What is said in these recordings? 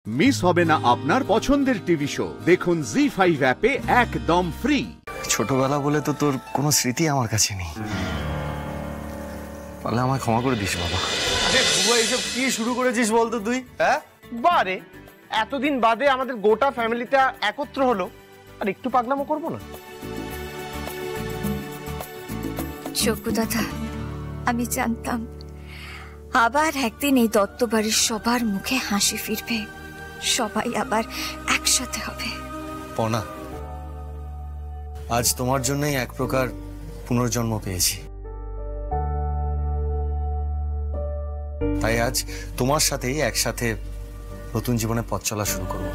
Miss হবে না আপনার পছন্দের টিভি শো। দেখুন জি5 অ্যাপে একদম ফ্রি। ছোটবেলা বলে তো তোর কোনো স্মৃতি আমার কাছে নেই, তাহলে আমায় ক্ষমা করে দিস বাবা। আরে বুয়া, এসব কি শুরু করেছিস বলতো তুই? হ্যাঁ বারে এতদিন বাদে আমাদের গোটা ফ্যামিলিটা একত্র হলো, আর একটু পাগলামো করবো না? চকু দাদা, আমি জানতাম আবার একদিন এই দত্ত বাড়ির সবার মুখে হাসি ফিরবে, সবাই আবার একসাথে হবে। পনা, আজ তোমার জন্যই এক প্রকার পুনর্জন্ম পেয়েছি, তাই আজ তোমার সাথেই একসাথে নতুন জীবনে পথ চলা শুরু করব।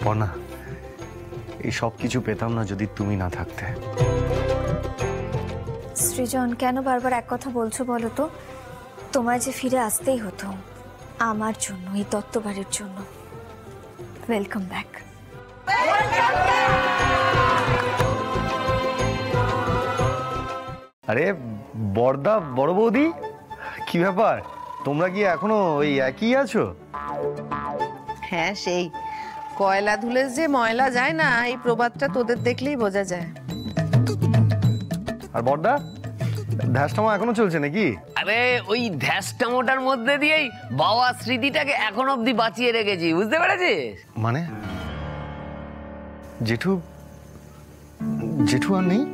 পনা, এই সব কিছু পেতাম না যদি তুমি না থাকতে। সৃজন, কেন বারবার এক কথা বলছো বলো তো? তোমায় যে ফিরে আসতেই হতো, আমার জন্য, এই দত্ত বাড়ির জন্য। Welcome back. আরে বড়দা, বড় বৌদি, কি ব্যাপার? তোমরা কি এখনো ওই একই আছো? হ্যাঁ, সেই কয়লা ধুলে যে ময়লা যায় না, এই প্রবাদটা তোদের দেখলেই বোঝা যায়। আর বড়দা, ধ্যাসটামা এখনো চলছে নাকি? আরে ওই ধ্যাসটামোটার মধ্যে দিয়েই বাবা স্মৃতিটাকে এখন অব্দি বাঁচিয়ে রেখেছি, বুঝতে পেরেছিস? মানে জেঠু, জেঠু আর নেই?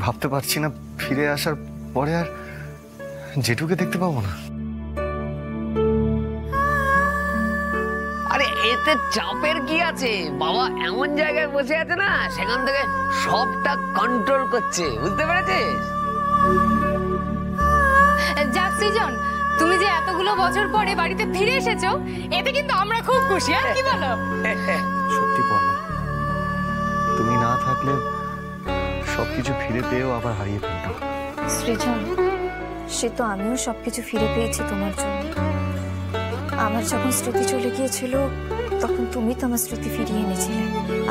ভাবতে পারছি না ফিরে আসার পরে আর জেঠুকে দেখতে পাবো না। আরে এতে চাপের কি আছে? বাবা এমন জায়গায় বসে আছে না, সেখান থেকে সবটা কন্ট্রোল করছে, বুঝতে পেরেছিস? যাক সৃজন, তুমি যে এতগুলো বছর পরে বাড়িতে ফিরে এসেছো এতে কিন্তু আমরা খুব খুশি, আর কি বলো? সত্যি পর্ণা, তুমি না থাকলে সবকিছু ফিরে পেয়েও আবার হারিয়ে ফেলতাম। সৃজন, সে তো আমিও সবকিছু ফিরে পেয়েছি তোমার জন্য। আমার যখন স্মৃতি চলে গিয়েছিল তখন তুমি তো আমার স্মৃতি ফিরিয়ে এনেছিলে,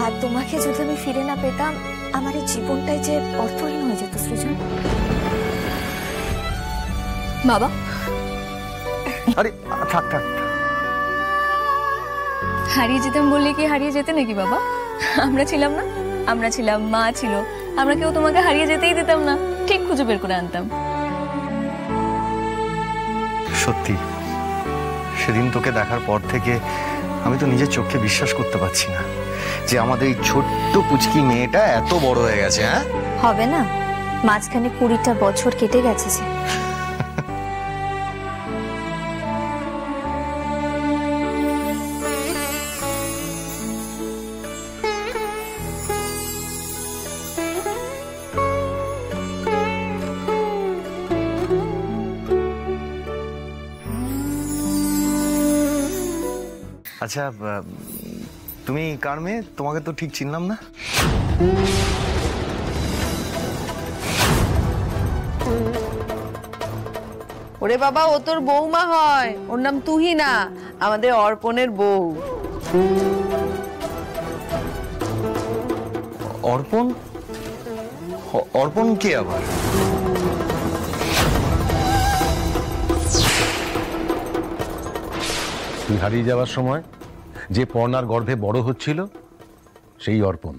আর তোমাকে যদি আমি ফিরে না পেতাম আমার এই জীবনটাই যে অর্থহীন হয়ে যেত। সৃজন বাবা, আরে থাক থাক, হারিয়ে যেতাম বললে কি হারিয়ে যেতে নাকি বাবা? আমরা ছিলাম না, আমরা ছিলাম, মা ছিল, আমরা কেউ তোমাকে হারিয়ে যেতেই দিতাম না, ঠিক খুঁজে বের করে আনতাম। সত্যি সেদিন তোকে দেখার পর থেকে আমি তো নিজের চোখে বিশ্বাস করতে পারছি না যে আমাদের এই ছোট্ট পুচকি মেয়েটা এত বড় হয়ে গেছে। হ্যাঁ হবে না, মাঝখানে 20টা বছর কেটে গেছে যে। আচ্ছা, তুমি কার মেয়ে? তোমাকে তো ঠিক চিনলাম না। ওরে বাবা, ও তোর বৌমা হয়, ওর নাম তুহিনা, আমাদের অর্পণের বউ। অর্পণ? অর্পণ কে আবার? তুই হারিয়ে যাওয়ার সময় যে পর্ণার গর্ভে বড় হচ্ছিল সেই অর্পণ।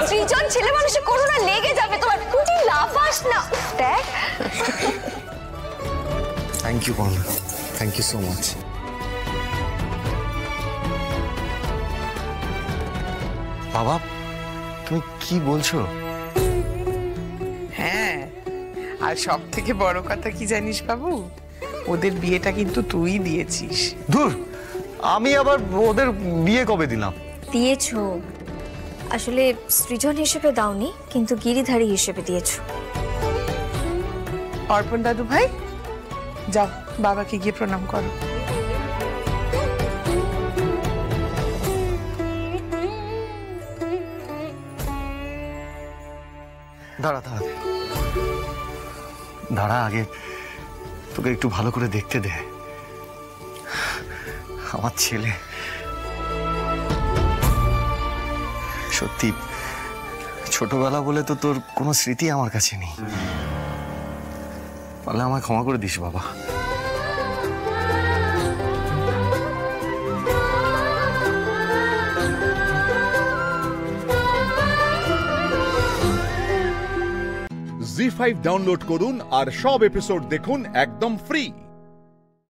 সৃজন, ছেলে মানুষে করোনা লেগে যাবে তোমার, তুই লাফাস না। দেখ, thank you Parna, thank you so much. বাবা, তুমি কি বলছো? হ্যাঁ, আর সব থেকে বড় কথা কি জানিস বাবু, ওদের বিয়েটা কিন্তু তুই দিয়েছিস। ধুর, আমি আবার ওদের বিয়ে কবে দিলাম? দিয়েছো, আসলে সৃজন হিসেবে দাওনি, কিন্তু গিরিধারী হিসেবে দিয়েছো। অর্পণ দাদু ভাই, যাও বাবাকে গিয়ে প্রণাম করো। দাঁড়া দাঁড়া দাঁড়া, আগে তোকে একটু ভালো করে দেখতে দে। আমার ছেলে সত্যি, ছোটবেলা বলে তো তোর কোনো স্মৃতি আমার কাছে নেই। পারলে আমায় ক্ষমা করে দিস বাবা। জি5 ডাউনলোড করুন আর সব এপিসোড দেখুন একদম ফ্রি।